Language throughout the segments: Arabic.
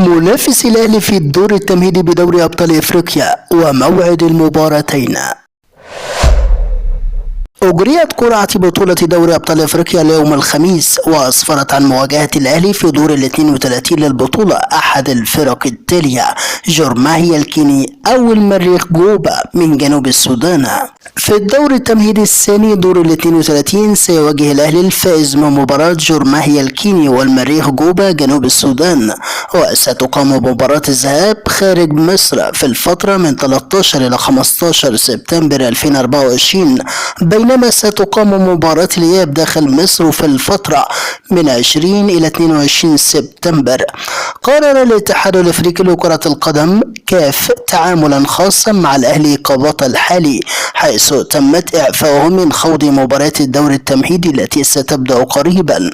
منافس الأهلي في الدور التمهيدي بدوري أبطال إفريقيا وموعد المباراتين. أجريت قرعة بطولة دوري أبطال إفريقيا اليوم الخميس، وأسفرت عن مواجهة الأهلي في دور 32 للبطولة أحد الفرق التالية: جور ماهيا الكيني أو المريخ جوبا من جنوب السودان. في الدور التمهيدي الثاني دور 32 سيواجه الأهلي الفائز من مباراة جور ماهيا الكيني والمريخ جوبا جنوب السودان، وستقام مباراة الذهاب خارج مصر في الفترة من 13 إلى 15 سبتمبر 2024، بينما ستقام مباراة الإياب داخل مصر في الفترة من 20 إلى 22 سبتمبر. قرر الاتحاد الأفريقي لكرة القدم كاف تعاملا خاصا مع الأهلي كبطل حالي، حيث تمت إعفائهم من خوض مباراة الدور التمهيدي التي ستبدأ قريبا.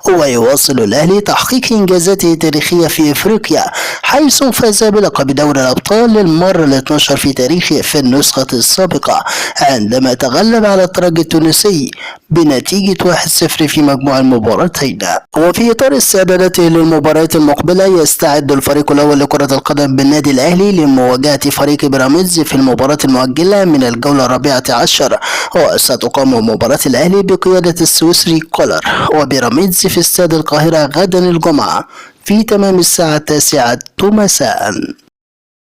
ويواصل الأهلي تحقيق إنجازاته التاريخية في إفريقيا، حيث فاز بلقب دوري الأبطال للمرة ال12 في تاريخه في النسخة السابقة، عندما تغلب على الترجي التونسي بنتيجة 1-0 في مجموع المباراتين. وفي إطار استعداداته للمباريات المقبلة، يستعد الفريق الأول لكرة القدم بالنادي الأهلي لمواجهة فريق بيراميدز في المباراة المؤجلة من الجولة 14، وستقام مباراة الأهلي بقيادة السويسري كولر وبيراميدز في استاد القاهرة غدا الجمعة في تمام الساعة 9 مساء.